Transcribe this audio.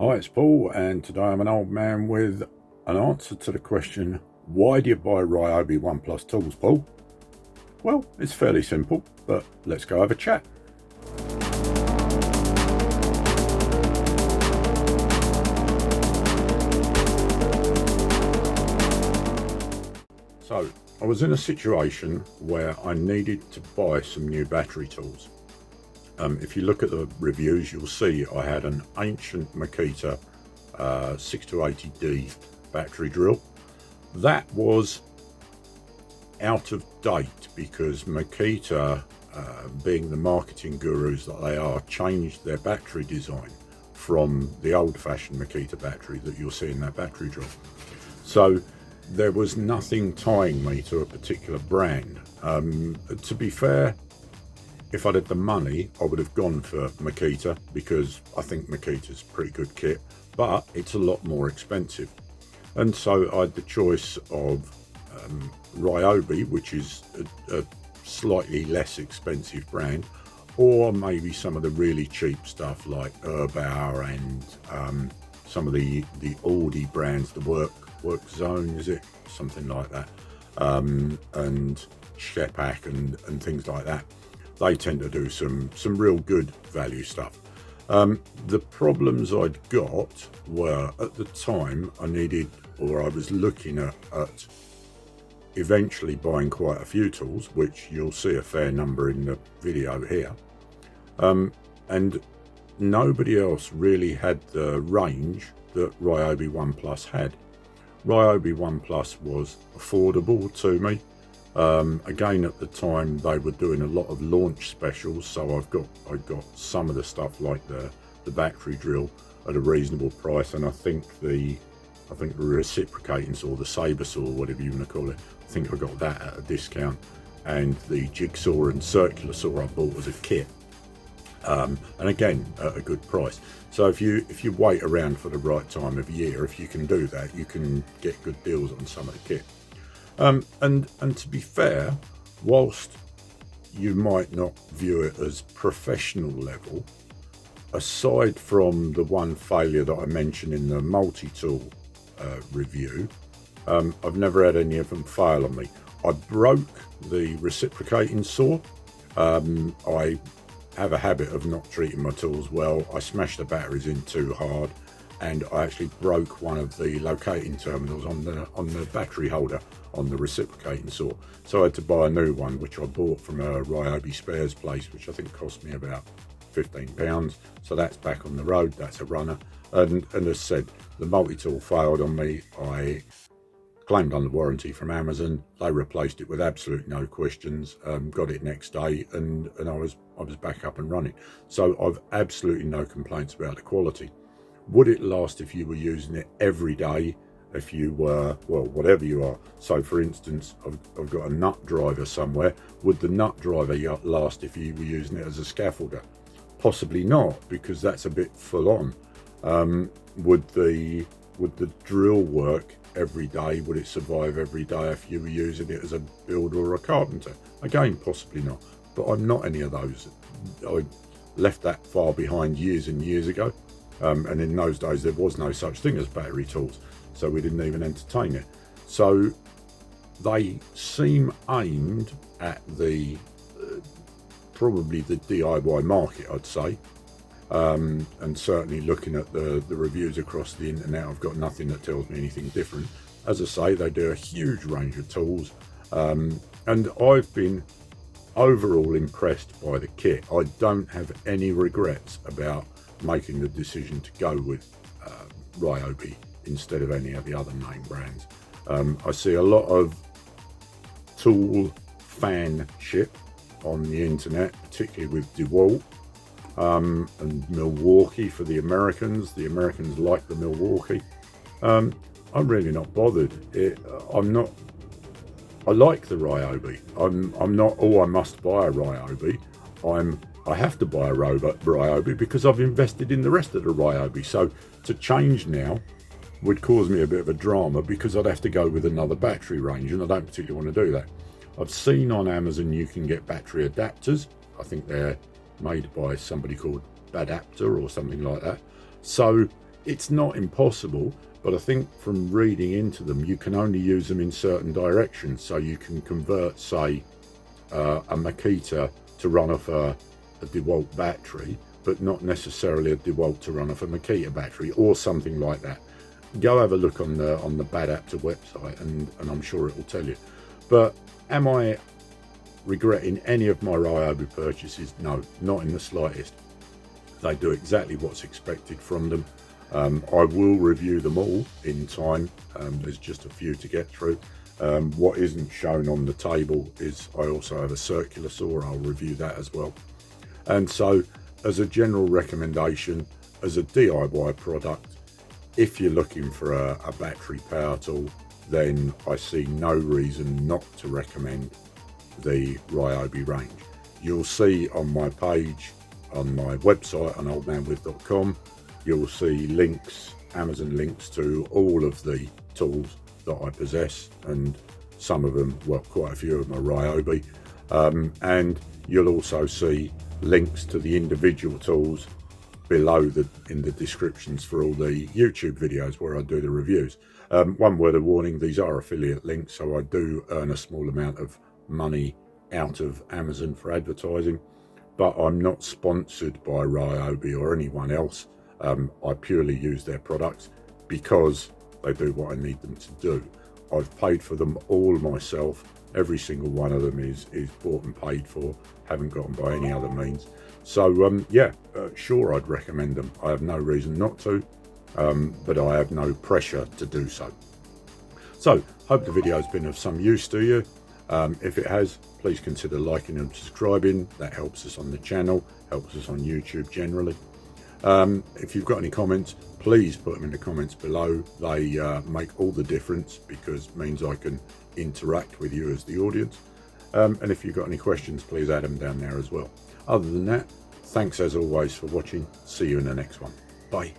Hi, it's Paul, and today I'm an old man with an answer to the question, why do you buy Ryobi One Plus tools, Paul? Well, it's fairly simple, but let's go have a chat. So, I was in a situation where I needed to buy some new battery tools. If you look at the reviews, you'll see I had an ancient Makita 6280D battery drill. That was out of date because Makita, being the marketing gurus that they are, changed their battery design from the old-fashioned Makita battery that you'll see in that battery drill. So there was nothing tying me to a particular brand. To be fair, if I'd had the money, I would have gone for Makita because I think Makita's a pretty good kit, but it's a lot more expensive. And so I had the choice of Ryobi, which is a slightly less expensive brand, or maybe some of the really cheap stuff like Urbauer and some of the Audi brands, the Work Zone, is it? Something like that. And Shepak and things like that. They tend to do some real good value stuff. The problems I'd got were, at the time, I was looking at eventually buying quite a few tools, which you'll see a fair number in the video here. And nobody else really had the range that Ryobi One Plus had. Ryobi One Plus was affordable to me. Again, at the time they were doing a lot of launch specials, so I got some of the stuff like the battery drill at a reasonable price, and I think the reciprocating saw, the Sabre saw, whatever you want to call it, I think I got that at a discount, and the jigsaw and circular saw I bought as a kit, and again at a good price. So if you wait around for the right time of year, if you can do that, you can get good deals on some of the kit. And to be fair, whilst you might not view it as professional level, aside from the one failure that I mentioned in the multi-tool review, I've never had any of them fail on me. I broke the reciprocating saw. I have a habit of not treating my tools well. I smashed the batteries in too hard, and I actually broke one of the locating terminals on the battery holder on the reciprocating saw. So I had to buy a new one, which I bought from a Ryobi spares place, which I think cost me about £15. So that's back on the road, that's a runner. And as said, the multi-tool failed on me. I claimed under warranty from Amazon. They replaced it with absolute no questions, got it next day, and I was back up and running. So I've absolutely no complaints about the quality. Would it last if you were using it every day? If you were, well, whatever you are. So for instance, I've got a nut driver somewhere. Would the nut driver last if you were using it as a scaffolder? Possibly not, because that's a bit full on. Would the drill work every day? Would it survive every day if you were using it as a builder or a carpenter? Again, possibly not. But I'm not any of those. I left that far behind years and years ago. And in those days there was no such thing as battery tools, so we didn't even entertain it. So they seem aimed at the probably the DIY market, I'd say, and certainly looking at the reviews across the internet, I've got nothing that tells me anything different. As I say, they do a huge range of tools, and I've been overall impressed by the kit. I don't have any regrets about making the decision to go with Ryobi instead of any of the other name brands. I see a lot of tool fanship on the internet, particularly with DeWalt and Milwaukee for the Americans. The Americans like the Milwaukee. I'm really not bothered. I like the Ryobi. I'm not, I must buy a Ryobi. I have to buy a Ryobi because I've invested in the rest of the Ryobi. So to change now would cause me a bit of a drama because I'd have to go with another battery range, and I don't particularly want to do that. I've seen on Amazon you can get battery adapters. I think they're made by somebody called Badapter or something like that. So It's not impossible, but I think from reading into them, you can only use them in certain directions. So you can convert, say, a Makita to run off a DeWalt battery, but not necessarily a DeWalt to run off a Makita battery or something like that. Go have a look on the Bad Apter website, and I'm sure it will tell you. But am I regretting any of my Ryobi purchases? No, not in the slightest. They do exactly what's expected from them. I will review them all in time. There's just a few to get through. What isn't shown on the table is I also have a circular saw. I'll review that as well. And so, as a general recommendation, as a DIY product, if you're looking for a battery power tool, then I see no reason not to recommend the Ryobi range. You'll see on my page, on my website on oldmanwith.com, you'll see links, Amazon links to all of the tools that I possess, and some of them, well, quite a few of them are Ryobi. And you'll also see links to the individual tools below in the descriptions for all the YouTube videos where I do the reviews. One word of warning, these are affiliate links, so I do earn a small amount of money out of Amazon for advertising, but I'm not sponsored by Ryobi or anyone else. I purely use their products because they do what I need them to do. I've paid for them all myself. Every single one of them is bought and paid for, haven't gotten by any other means. So yeah, sure, I'd recommend them. I have no reason not to, but I have no pressure to do so. So, hope the video has been of some use to you. If it has, please consider liking and subscribing. That helps us on the channel, helps us on YouTube generally. If you've got any comments, please put them in the comments below. They make all the difference because it means I can interact with you as the audience. And if you've got any questions, please add them down there as well. Other than that, thanks as always for watching. See you in the next one. Bye.